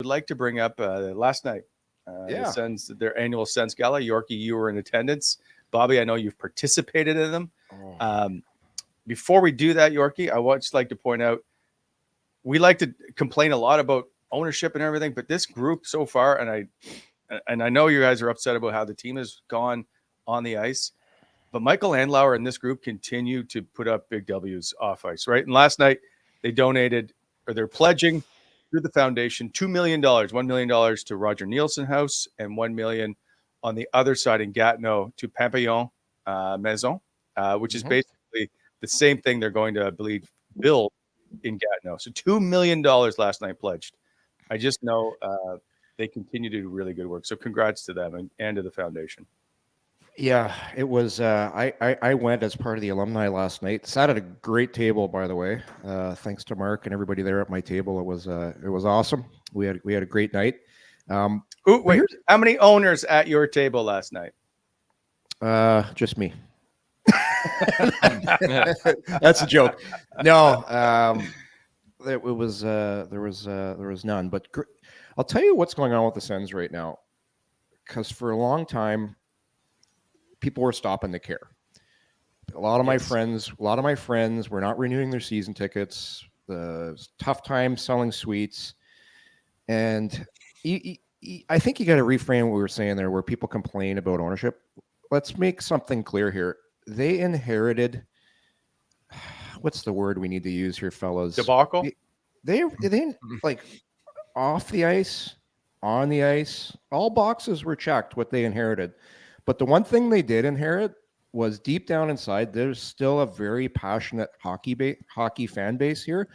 like to bring up last night. The Sens, their annual Sens Gala. Yorkie, you were in attendance. Bobby, I know you've participated in them. Before we do that, Yorkie, I would just like to point out, we like to complain a lot about ownership and everything, but this group so far, and I know you guys are upset about how the team has gone on the ice, but Michael Andlauer and this group continue to put up big W's off ice, right? And last night they donated, or they're pledging through the foundation, $2 million, $1 million to Roger Nielsen House and $1 million on the other side in Gatineau to Papillon Maison, which is basically the same thing they're going to, I believe, build in Gatineau. So $2 million last night pledged. I just know they continue to do really good work. So congrats to them and to the foundation. Yeah, it was. I went as part of the alumni last night. Sat at a great table, by the way. Thanks to Mark and everybody there at my table. It was awesome. We had a great night. Wait, how many owners at your table last night? Just me. That's a joke. No, there was none. But I'll tell you what's going on with the Sens right now, because for a long time, people were stopping to care. A lot of my friends were not renewing their season tickets. The tough time selling suites, and I think you got to reframe what we were saying there, where people complain about ownership. Let's make something clear here. They inherited. What's the word we need to use here, fellas? Debacle. They like off the ice, on the ice. All boxes were checked. What they inherited. But the one thing they did inherit was deep down inside, there's still a very passionate hockey fan base here,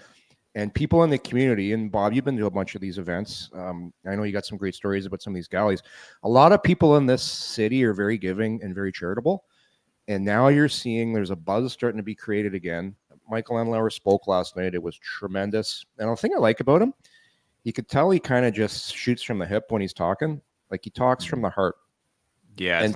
and people in the community. And Bob, you've been to a bunch of these events. I know you got some great stories about some of these galleys. A lot of people in this city are very giving and very charitable. And now you're seeing there's a buzz starting to be created again. Michael Andlauer spoke last night. It was tremendous. And the thing I like about him, you could tell he kind of just shoots from the hip when he's talking. Like he talks from the heart. Yeah, and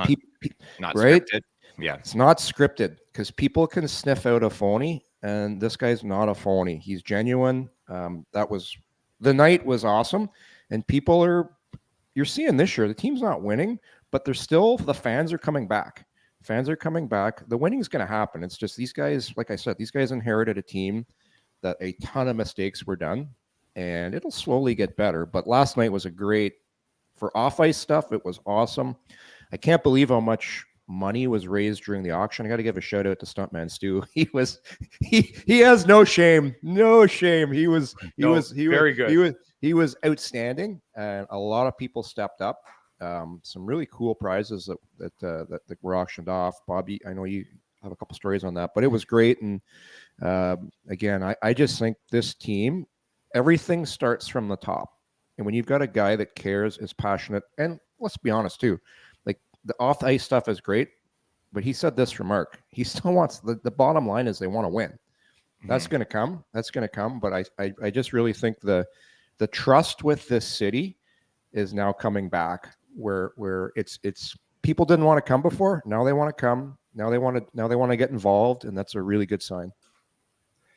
not right? scripted. Yeah, it's not scripted because people can sniff out a phony, and this guy's not a phony. He's genuine. The night was awesome, and you're seeing this year the team's not winning, but the fans are coming back. Fans are coming back. The winning's going to happen. It's just these guys, like I said, these guys inherited a team that a ton of mistakes were done, and it'll slowly get better. But last night was for off-ice stuff. It was awesome. I can't believe how much money was raised during the auction. I got to give a shout out to StuntmanStu. He has no shame. No shame. He was very good. He was outstanding, and a lot of people stepped up. Some really cool prizes that were auctioned off. Bobby, I know you have a couple stories on that, but it was great. And again, I just think this team, everything starts from the top. And when you've got a guy that cares, is passionate, and let's be honest too, like the off ice stuff is great, but he said this for Mark. He still wants the bottom line is they want to win. That's going to come. That's going to come. But I just really think the trust with this city is now coming back, where it's people didn't want to come before. Now they want to come. Now they want to get involved, and that's a really good sign.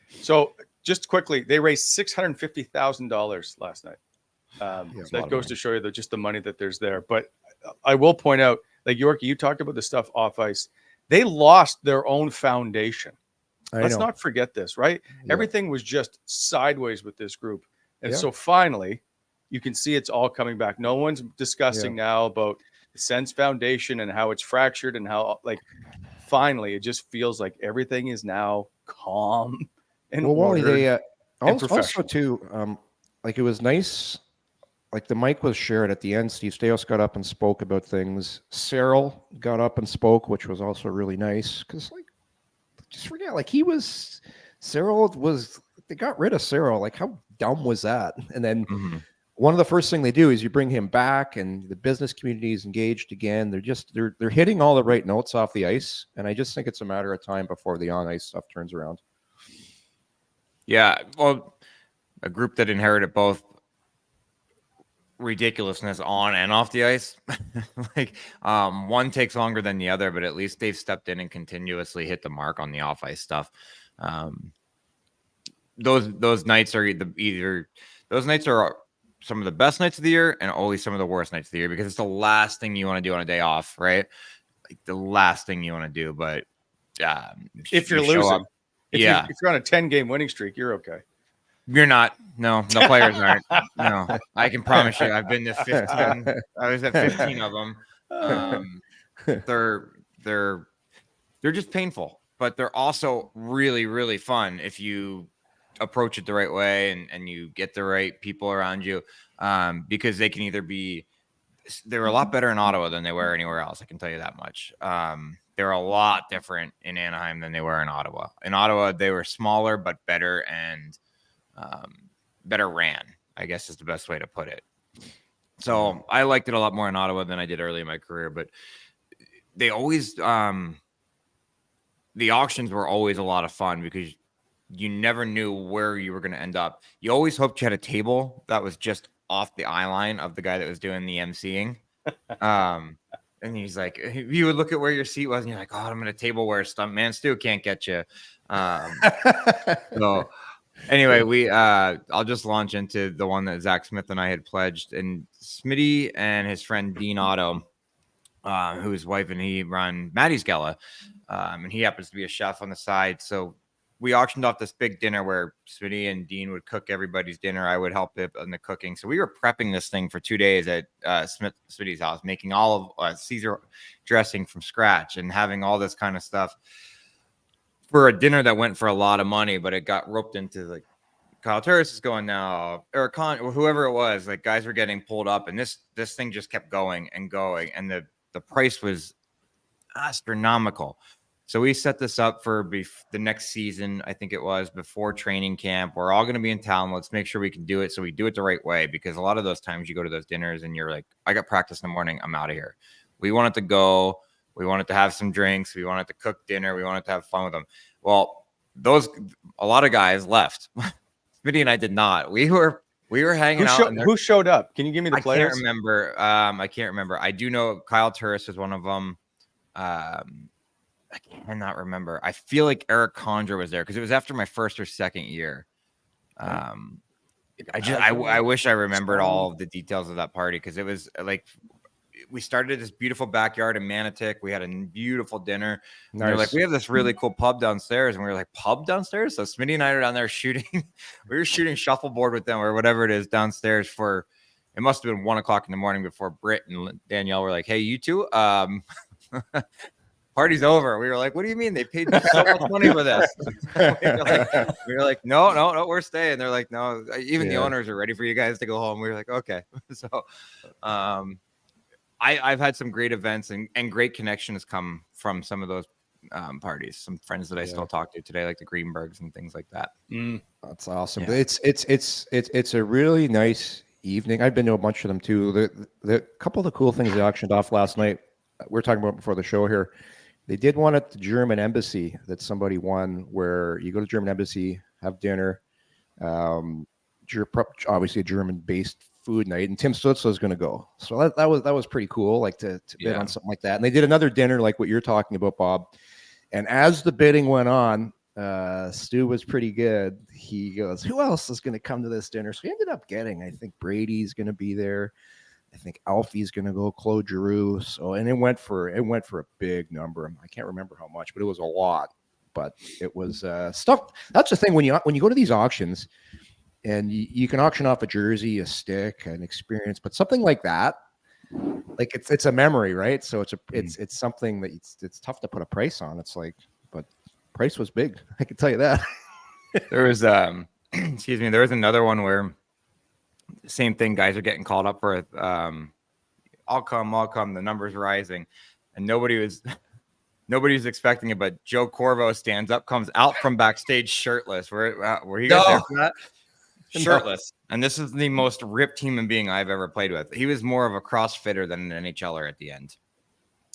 So just quickly, they raised $650,000 last night. That goes to show you just the money that there's there. But I will point out, like Yorkie, you talked about the stuff off ice. They lost their own foundation. Let's not forget this, right? Yeah. Everything was just sideways with this group. And so finally, you can see it's all coming back. No one's discussing now about the Sens Foundation and how it's fractured and how, like, finally, it just feels like everything is now calm and Wally, they also too, like it was nice. Like the mic was shared at the end. Steve Stais got up and spoke about things. Cyril got up and spoke, which was also really nice. Because, like, just forget, like they got rid of Cyril. Like, how dumb was that? And then one of the first thing they do is you bring him back, and the business community is engaged again. They're hitting all the right notes off the ice. And I just think it's a matter of time before the on ice stuff turns around. Yeah, well, a group that inherited both ridiculousness on and off the ice. Like one takes longer than the other, but at least they've stepped in and continuously hit the mark on the off ice stuff. Those nights are some of the best nights of the year and always some of the worst nights of the year, because it's the last thing you want to do on a day off, right? Like the last thing you want to do. But if you're you show losing, up, if you're on a 10-game winning streak, you're okay. You're not. No, the players aren't. No, I can promise you. I've been to 15. I was at 15 of them. They're just painful, but they're also really, really fun if you approach it the right way and you get the right people around you. Because they can either be, they're a lot better in Ottawa than they were anywhere else. I can tell you that much. They're a lot different in Anaheim than they were in Ottawa. In Ottawa, they were smaller but better and better ran, I guess is the best way to put it. So I liked it a lot more in Ottawa than I did early in my career, but they always, the auctions were always a lot of fun because you never knew where you were going to end up. You always hoped you had a table that was just off the eye line of the guy that was doing the emceeing. And he's like, you would look at where your seat was and you're like, oh, I'm at a table where StuntmanStu can't get you. So anyway, I'll just launch into the one that Zach Smith and I had pledged, and Smitty and his friend Dean Otto, whose wife and he run Maddie's Gala, and he happens to be a chef on the side. So we auctioned off this big dinner where Smitty and Dean would cook everybody's dinner. I would help in the cooking. So we were prepping this thing for 2 days at Smitty's house, making all of Caesar dressing from scratch and having all this kind of stuff for a dinner that went for a lot of money, but it got roped into like Kyle Turris is going now, or whoever it was. Like guys were getting pulled up, and this thing just kept going and going, and the price was astronomical. So we set this up for the next season. I think it was before training camp. We're all going to be in town. Let's make sure we can do it. So we do it the right way, because a lot of those times you go to those dinners and you're like, I got practice in the morning. I'm out of here. We wanted to go. We wanted to have some drinks. We wanted to cook dinner. We wanted to have fun with them. Well, a lot of guys left. Smitty and I did not. We were hanging out. Who showed up? Can you give me the players? I can't remember. I do know Kyle Turris was one of them. I cannot remember. I feel like Eric Condra was there because it was after my first or second year. I wish I remembered all of the details of that party, because it was like we started this beautiful backyard in Manotick. We had a beautiful dinner. Nice. We were like, we have this really cool pub downstairs, and we were like, pub downstairs? So Smitty and I are down there shooting. We were shooting shuffleboard with them or whatever it is downstairs for. It must have been 1 o'clock in the morning before Britt and Danielle were like, hey, you two, party's over. We were like, what do you mean? They paid so much money for this. we were like, no, we're staying. They're like, no, even the owners are ready for you guys to go home. We were like, okay. So I've had some great events and great connections come from some of those parties. Some friends that I still talk to today, like the Greenbergs and things like that. That's awesome. Yeah. It's a really nice evening. I've been to a bunch of them too. The couple of the cool things they auctioned off last night, we were talking about before the show here. They did one at the German embassy that somebody won, where you go to the German embassy, have dinner, obviously a German-based food night, and Tim Stutzel is going to go. So that was pretty cool, like to bid on something like that. And they did another dinner like what you're talking about, Bob. And as the bidding went on, Stu was pretty good. He goes, who else is going to come to this dinner? So he ended up getting, I think Brady's going to be there. I think Alfie's going to go, Claude Giroux. So, and it went for a big number. I can't remember how much, but it was a lot. But it was stuff. That's the thing when you go to these auctions, and you can auction off a jersey, a stick, an experience, but something like that, like it's a memory, right? So it's something that it's tough to put a price on. It's like, but price was big. I can tell you that. There was excuse me. There was another one where. Same thing, guys are getting called up for I'll come, the number's rising, and nobody was expecting it, but Joe Corvo stands up, comes out from backstage shirtless. Were you guys there for that? Shirtless. And this is the most ripped human being I've ever played with. He was more of a CrossFitter than an NHLer at the end.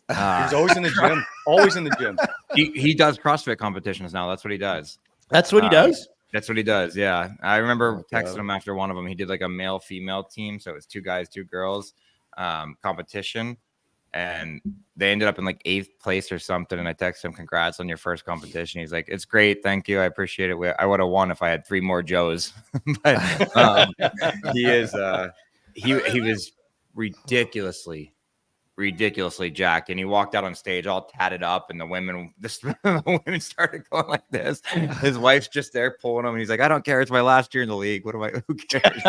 He's always in the gym. Always in the gym. He does CrossFit competitions now. That's what he does. That's what he does? That's what he does. Yeah. I remember texting him after one of them. He did like a male female team. So it was 2 guys, 2 girls competition. And they ended up in like 8th place or something. And I texted him, congrats on your first competition. He's like, it's great. Thank you. I appreciate it. I would have won if I had 3 more Joes. But he is he was ridiculously jacked, and he walked out on stage all tatted up, and the women started going like this. His wife's just there pulling him, and he's like, I don't care, it's my last year in the league, who cares?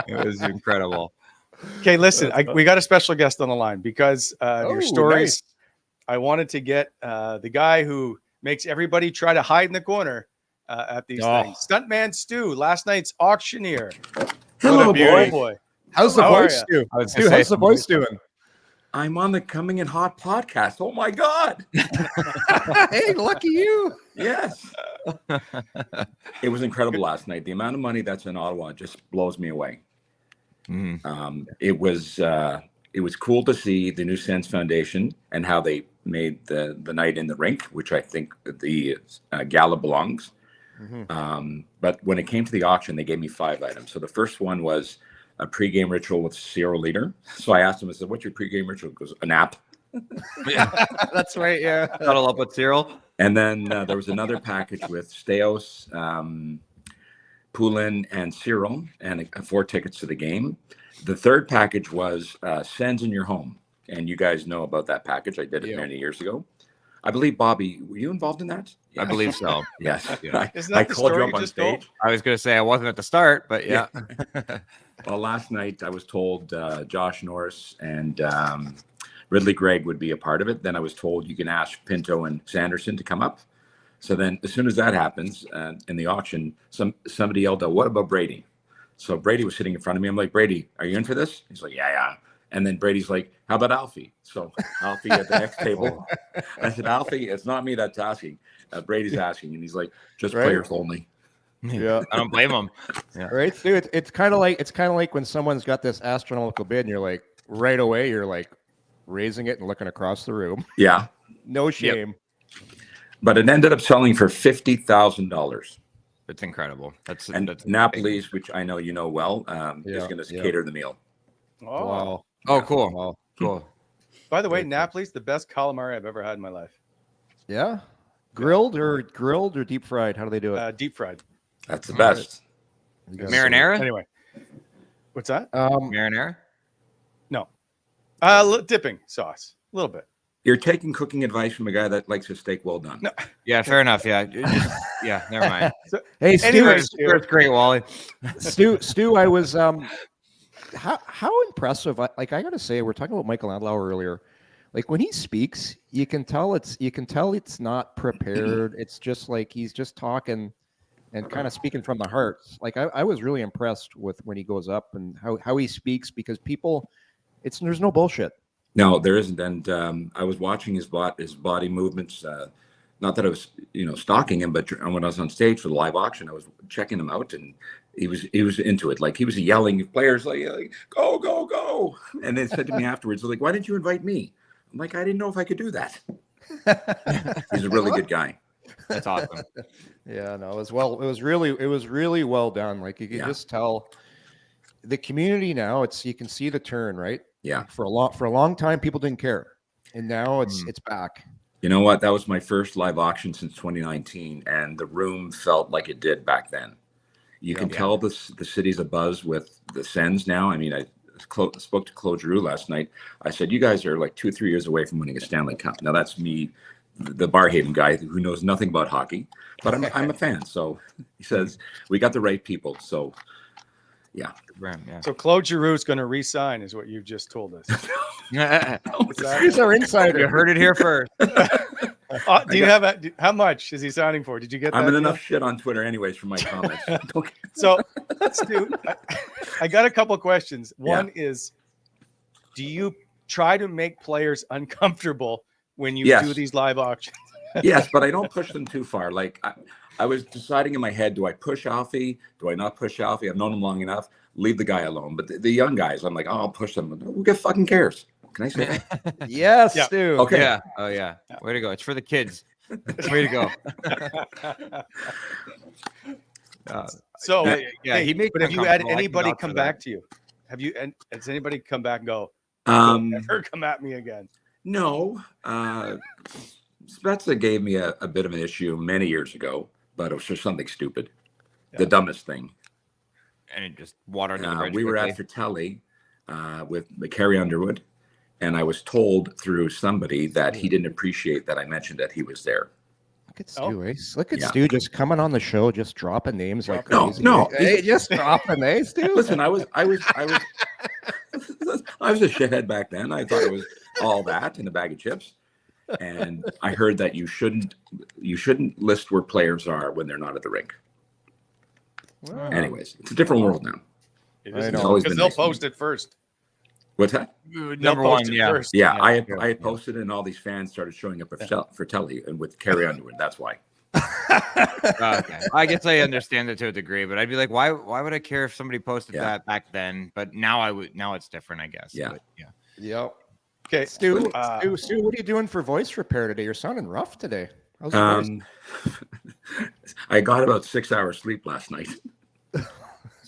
It was incredible. Okay, listen, we got a special guest on the line because of your stories. Nice. I wanted to get the guy who makes everybody try to hide in the corner at these things. StuntmanStu, last night's auctioneer. Hello, Oh, boy. boy. How's the How are voice ya? doing? Stu, how's the voice doing? I'm on the Coming in Hot podcast. Oh my God. Hey, lucky you. Yes. It was incredible last night. The amount of money that's in Ottawa just blows me away. It was cool to see the New Sense Foundation and how they made the night in the rink, which I think the gala belongs. But when it came to the auction, they gave me 5 items. So the first one was a pregame ritual with Cyril Leader. So I asked him, I said, what's your pregame ritual? He goes, a nap. Yeah, that's right. Yeah. Cuddle up with Cyril. And then there was another package with Steos, Poulin, and Cyril, and 4 tickets to the game. The third package was Sens in Your Home. And you guys know about that package. I did it many years ago. I believe, Bobby, were you involved in that? I believe so. Yes. Yeah. Isn't that the called you story up you on just told? stage. I was going to say I wasn't at the start, but yeah. Well, last night I was told Josh Norris and Ridley Gregg would be a part of it. Then I was told you can ask Pinto and Sanderson to come up. So then as soon as that happens in the auction, somebody yelled out, what about Brady? So Brady was sitting in front of me. I'm like, Brady, are you in for this? He's like, yeah. And then Brady's like, how about Alfie? So Alfie at the next table. I said, Alfie, it's not me that's asking. Brady's asking. And he's like, just players only. Yeah. I don't blame him. Yeah. Right, Stu. It's kind of like when someone's got this astronomical bid, and you're like, right away, you're like raising it and looking across the room. Yeah. No shame. But it ended up selling for $50,000. It's incredible. That's Napoli's, which I know you know well, is going to cater the meal. Oh. Wow. Oh, cool. Wow. Cool. By the way, Napoli's the best calamari I've ever had in my life. Yeah. Grilled or deep fried? How do they do it? Deep fried. That's the best. Marinara? Anyway, what's that? Marinara? No. Dipping sauce. A little bit. You're taking cooking advice from a guy that likes his steak well done. No. Yeah, fair enough. Yeah. Yeah, never mind. Hey, Stu. Anyway, It's great, Wally. Stu, I was how impressive. I got to say, we're talking about Michael Andlauer earlier. Like when he speaks, you can tell it's not prepared. It's just like he's just talking and kind of speaking from the heart. Like I was really impressed with when he goes up and how he speaks, because people, there's no bullshit. No, there isn't. And I was watching his body movements. Not that I was, stalking him, but when I was on stage for the live auction, I was checking him out, and he was into it. Like he was yelling, players like go, go, go. And they said to me afterwards, like, why didn't you invite me? I'm like, I didn't know if I could do that. He's a really good guy. That's awesome. Yeah, no, it was really well done. Like you could just tell the community now. You can see the turn, right? Yeah. For a long time, people didn't care, and now it's back. You know what? That was my first live auction since 2019, and the room felt like it did back then. You can tell the city's abuzz with the Sens now. I mean, I spoke to Claude Giroux last night. I said, you guys are like 2-3 years away from winning a Stanley Cup. Now that's me, the Barhaven guy who knows nothing about hockey, but I'm a fan. So he says, we got the right people. So yeah. So Claude Giroux is going to re-sign, is what you've just told us. He's our insider. You heard it here first. Do you have how much is he signing for? Did you get that? I'm in enough shit on Twitter anyways for my comments. Okay. So let's do. I got a couple of questions. One is, do you try to make players uncomfortable when you do these live auctions? Yes, but I don't push them too far. Like I was deciding in my head, do I push Alfie? Do I not push Alfie? I've known him long enough. Leave the guy alone. But the young guys, I'm like, oh, I'll push them. Who fucking cares? Can I say that? Yes, Yeah. Stu. Okay. Yeah. Oh, yeah. Way to go. It's for the kids. Way to go. So yeah, he makes. But have you had anybody come back to you? Has anybody come back and go, never come at me again? No. Spezza gave me a bit of an issue many years ago, but it was for something stupid. The dumbest thing. and it just water under the bridge. We were at Fratelli with Carrie Underwood, and I was told through somebody that he didn't appreciate that I mentioned that he was there. Look at Stu, eh? Look at Yeah. Stu just coming on the show, just dropping names like No, crazy. no. Hey, just dropping, eh, Stu? Listen, I was I was a shithead back then. I thought it was all that in a bag of chips. And I heard that you shouldn't list where players are when they're not at the rink. Wow. Anyways, it's a different world now. It I is know. because always they'll been nice to me. post it first. What's that? They'll Number post one, it yeah. first. Yeah, I yeah. had posted it, and all these fans started showing up for Telly and with Carrie Underwood. That's why. Okay. I guess I understand it to a degree, but I'd be like, why would I care if somebody posted Yeah. that back then? But now it's different, I guess. Yeah. But, yeah. Yep. Okay, Stu, Stu, what are you doing for voice repair today? You're sounding rough today. How's your voice? I got about 6 hours sleep last night. I've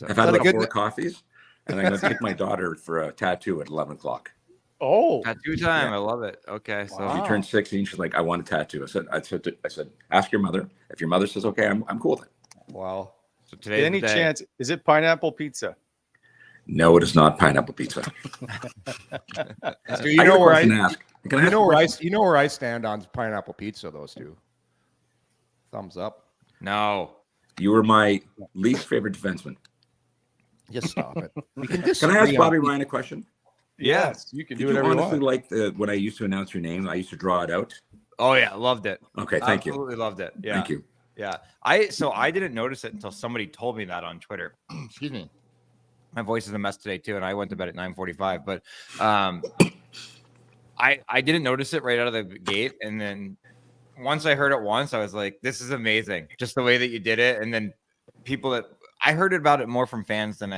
had that a about good 4 ni- coffees, and I'm going to take my daughter for a tattoo at 11 o'clock. oh, Tattoo time. I love it. Okay. So She turned 16. She's like, I want a tattoo. I said, ask your mother. If your mother says okay, I'm cool with it. Wow. so today's any the day. chance? Is it pineapple pizza? No, it is not pineapple pizza. Stu, you I got know a where question to ask. Can I ask a question? you know where I stand on pineapple pizza, though, Stu. Thumbs up. No. You were my least favorite defenseman. Just stop it. We can Can I disagree ask on- Bobby Ryan a question? Yes, you can Did do you whatever you honestly want. like when I used to announce your name? I used to draw it out. Oh yeah, loved it. Okay, thank you. Absolutely loved it. Yeah. Thank you. Yeah. I didn't notice it until somebody told me that on Twitter. Excuse me. My voice is a mess today too, and I went to bed at 9:45. But I didn't notice it right out of the gate, and then once I heard it once, I was like, "This is amazing!" Just the way that you did it, and then people that I heard about it more from fans than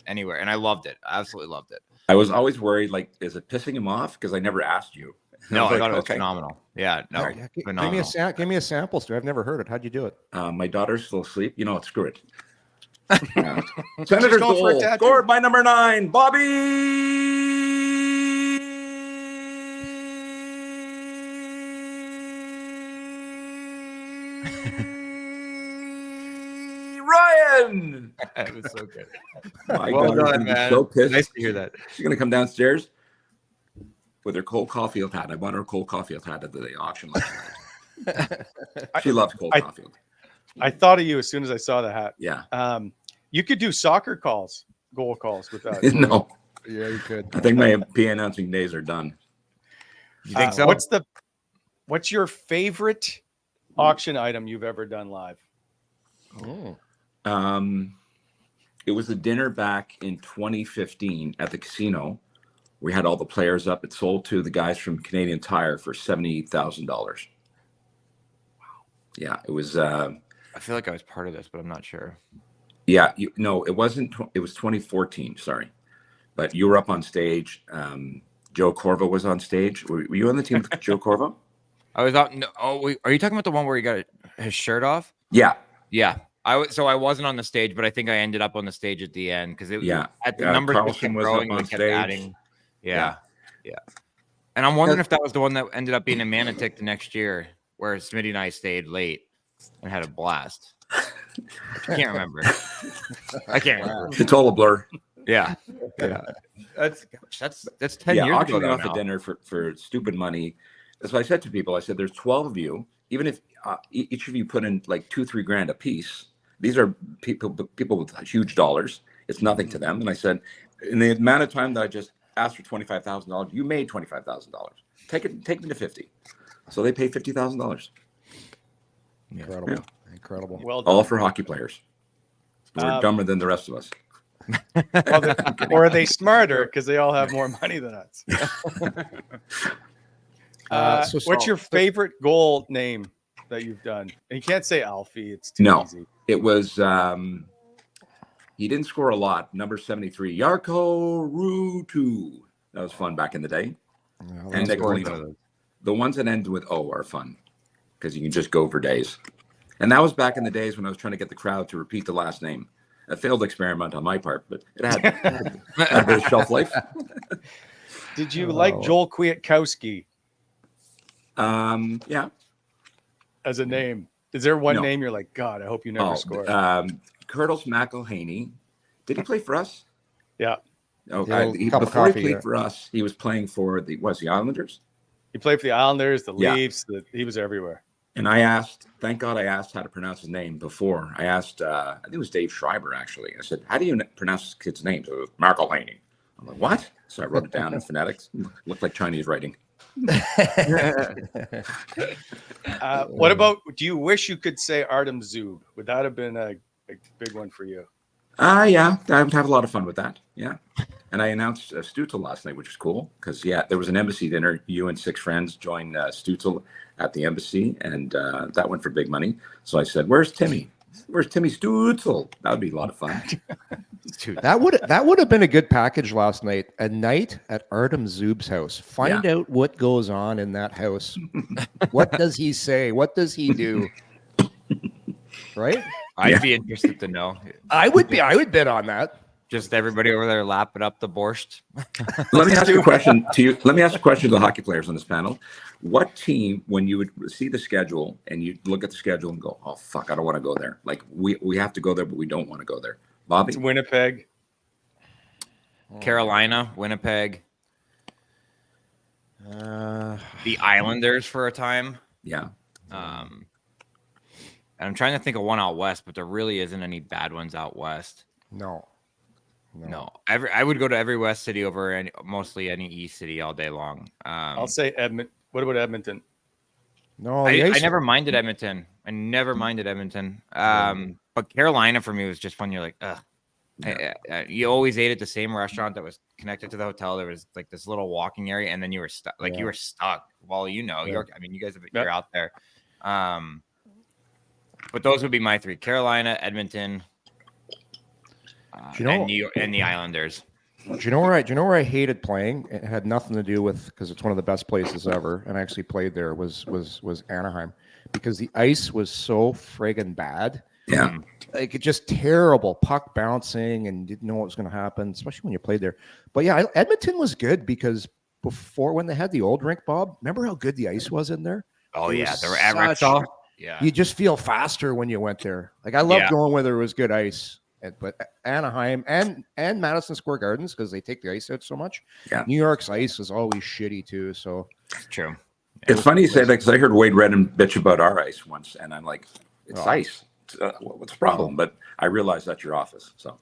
anywhere, and I loved it. I absolutely loved it. I was always worried, like, is it pissing him off? Because I never asked you. No, was I like, thought it was okay. phenomenal. Yeah, no, Yeah, phenomenal. give me a sample, Stu. I've never heard it. How'd you do it? My daughter's still asleep. You know what? Screw it. Senators going for a goal tattoo. scored by number 9, Bobby Ryan. It was so good. My Well daughter's done, gonna be man. so pissed. Nice to hear that. She's gonna come downstairs with her Cole Caulfield hat. I bought her a Cole Caulfield hat at the auction last night. She loves Cole Caulfield. I thought of you as soon as I saw the hat. Yeah. You could do soccer calls, goal calls with that. No, Yeah, you could. I think my PA announcing days are done. You think so? What's your favorite auction item you've ever done live? Oh. It was a dinner back in 2015 at the casino. We had all the players up. It sold to the guys from Canadian Tire for $78,000. Wow. Yeah, it was. I feel like I was part of this, but I'm not sure. Yeah, no, it wasn't. It was 2014. Sorry, but you were up on stage. Joe Corvo was on stage. Were you on the team with Joe Corvo? I was out. No, are you talking about the one where he got his shirt off? Yeah. Yeah. So I wasn't on the stage, but I think I ended up on the stage at the end because at the numbers Carlson kept was growing, up we on kept stage. adding. Yeah. And I'm wondering if that was the one that ended up being in Manitic the next year, where Smitty and I stayed late and had a blast. I can't remember. I can't remember. It's all a blur. Yeah. That's 10 Yeah, years ago. auctioning though off now. a dinner for stupid money. That's what I said to people. I said, "There's 12 of you. Even if each of you put in like $2-3 grand a piece, these are people with huge dollars. It's nothing to them." And I said, in the amount of time that I just asked for $25,000, you made $25,000. Take me to 50. So they paid $50,000. Incredible. Yeah. Incredible. Well done. All for hockey players. We're dumber than the rest of us. Or are they smarter because they all have more money than us? What's your favorite goal name that you've done? And you can't say Alfie. It's too No. easy. It was he didn't score a lot. Number 73, Yarko Rutu. That was fun back in the day. Yeah, And that's Nicolino. cool. The ones that end with O are fun because you can just go for days. And that was back in the days when I was trying to get the crowd to repeat the last name. A failed experiment on my part, but it had a bit of shelf life. Did you like Joel Kwiatkowski Yeah. as a name? Is there one No. name you're like, God, I hope you never score? Curtis McElhaney Did he play for us? Yeah. Oh, Yeah, a cup of before he coffee, played yeah. for us, he was playing for the Islanders. He played for the Islanders, the Yeah. Leafs. He was everywhere. And I asked, thank God I asked how to pronounce his name before. I asked, I think it was Dave Schreiber, actually. I said, how do you pronounce this kid's name? So it was Marcolini. I'm like, what? So I wrote it down in phonetics. Looked like Chinese writing. What about, do you wish you could say Artem Zub? Would that have been a big one for you? Yeah, I would have a lot of fun with that. Yeah. And I announced Stutzel last night, which was cool because, there was an embassy dinner. You and 6 friends joined Stutzel at the embassy, and that went for big money. So I said, where's Timmy? Where's Timmy Stutzel? That would be a lot of fun. That would have been a good package last night. A night at Artem Zub's house. Find out what goes on in that house. What does he say? What does he do? Right? I'd be interested to know. I would bid on that. Just everybody over there lapping up the borscht. Let me ask you a question to you. Let me ask a question to the hockey players on this panel. What team, when you would see the schedule and you look at the schedule and go, oh, fuck, I don't want to go there. Like, we have to go there, but we don't want to go there. Bobby? It's Winnipeg. Carolina, Winnipeg. The Islanders for a time. Yeah. And I'm trying to think of one out west, but there really isn't any bad ones out west. No. I would go to every west city over mostly any east city all day long. I'll say Edmonton. What about Edmonton? No, I never minded Edmonton. But Carolina for me was just fun. You're like, ugh. You always ate at the same restaurant that was connected to the hotel. There was like this little walking area, and then you were stuck. You were stuck. Wally, York. I mean, you guys you're out there. But those would be my 3: Carolina, Edmonton, and New York, and the Islanders. Do you know where I hated playing? It had nothing to do with, because it's one of the best places ever, and I actually played there, was Anaheim, because the ice was so friggin' bad. Yeah. Like, it just terrible, puck bouncing, and didn't know what was going to happen, especially when you played there. But yeah, Edmonton was good because before, when they had the old rink, Bob, remember how good the ice was in there? Oh, It yeah. was They were at Rexall. Yeah. You just feel faster when you went there. Like, I love going where there was good ice. But Anaheim and Madison Square Gardens, because they take the ice out so much. Yeah. New York's ice is always shitty too. So It's true. It's funny you say that because I heard Wade Redden bitch about our ice once, and I'm like, it's ice. What's the problem? But I realized that's your office. So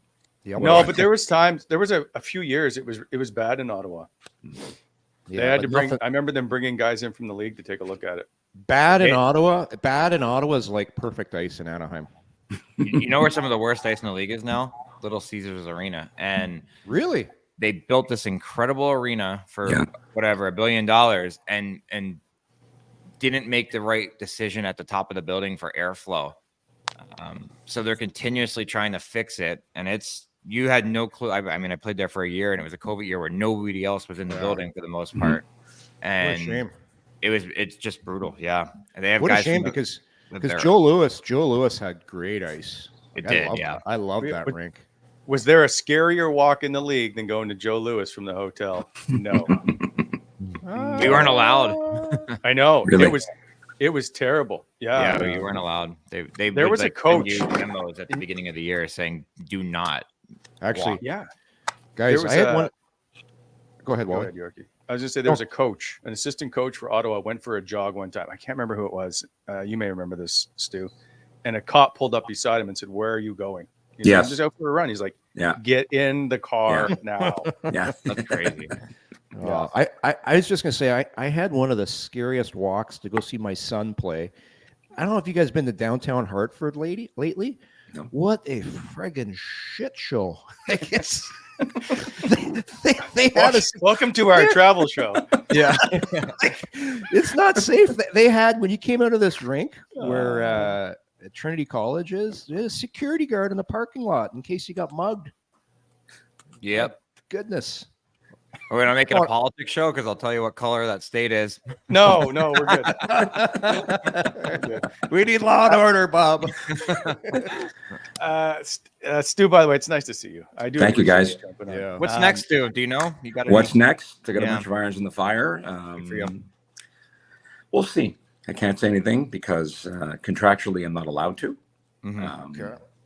No, but there was times. There was a few years it was bad in Ottawa. They had to bring. I remember them bringing guys in from the league to take a look at it. Bad in Ottawa is like perfect ice in Anaheim. You know where some of the worst ice in the league is now? Little Caesars Arena. And really, they built this incredible arena for $1 billion and didn't make the right decision at the top of the building for airflow. So they're continuously trying to fix it, and you had no clue. I mean, I played there for a year, and it was a COVID year where nobody else was in the building for the most part. And what a shame. It's just brutal. Yeah, and they have what guys a shame because there. Joe Louis had great ice. I love that rink. Was there a scarier walk in the league than going to Joe Louis from the hotel? No. We weren't allowed. I know. Really? It was terrible. Yeah, you weren't allowed. There was a coach memos at the beginning of the year saying, "Do not." Actually, walk. Yeah, guys, I had one. Go ahead, Wally. Go ahead, Yorkie. I was just say there was a coach, an assistant coach for Ottawa, went for a jog one time. I can't remember who it was. You may remember this, Stu. And a cop pulled up beside him and said, "Where are you going?" He said, "I'm just out for a run." He's like, "Get in the car now." Yeah, that's crazy. I was just gonna say I had one of the scariest walks to go see my son play. I don't know if you guys been to downtown Hartford lately. No. What a friggin' shit show! I guess they had us. Welcome to our travel show. Yeah, it's not safe. They had, when you came out of this rink where Trinity College is, there's a security guard in the parking lot in case you got mugged. Yep. Goodness. We're gonna make it a politics show because I'll tell you what color that state is. No, we're good. We need law and order, Bob. Stu, by the way, it's nice to see you. I do. Thank you, guys. Yeah. What's next, Stu? Do you know? You got what's next? I got a bunch of irons in the fire. For you. We'll see. I can't say anything because contractually I'm not allowed to.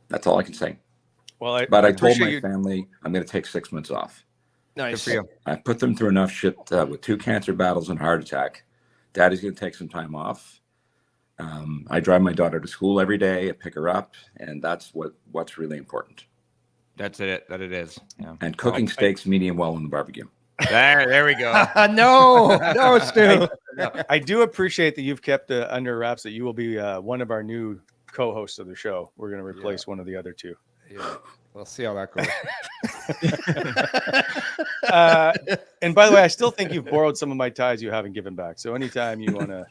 That's all I can say. Well, But I told appreciate my you. family I'm going to take 6 months off. Good Nice. for you. I put them through enough shit with 2 cancer battles and heart attack. Daddy's going to take some time off. I drive my daughter to school every day. I pick her up, and that's what's really important. That's it. That it is. Yeah. And cooking steaks medium well on the barbecue. There we go. No, Stu. I do appreciate that you've kept under wraps that you will be one of our new co-hosts of the show. We're going to replace one of the other two. Yeah. We'll see how that goes. And by the way, I still think you've borrowed some of my ties you haven't given back. So anytime you want to,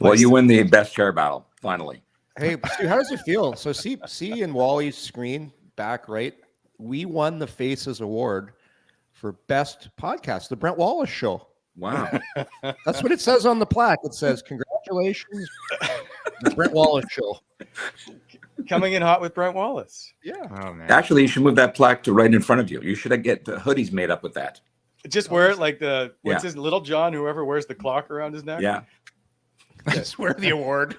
Well, you win the best chair battle finally. Hey, Stu, how does it feel? So see in Wally's screen back right, we won the Faces Award for best podcast, the Brent Wallace Show. Wow. That's what it says on the plaque. It says, "Congratulations, the Brent Wallace Show." coming in hot with Brent Wallace. Yeah. Oh man. Actually, you should move that plaque to right in front of you. You should get hoodies made up with that. Just wear it like the what's Yeah. his Little John, whoever wears the clock around his neck. Yeah. Just wear the award.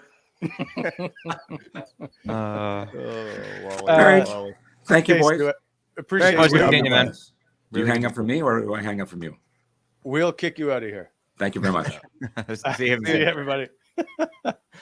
Uh, Wally. right. Thank you, Okay, boys. Stuart. Appreciate Thanks, it. Stu. Man. Do you hang up from me or do I hang up from you? We'll kick you out of here. Thank you very much. See you. See you, everybody.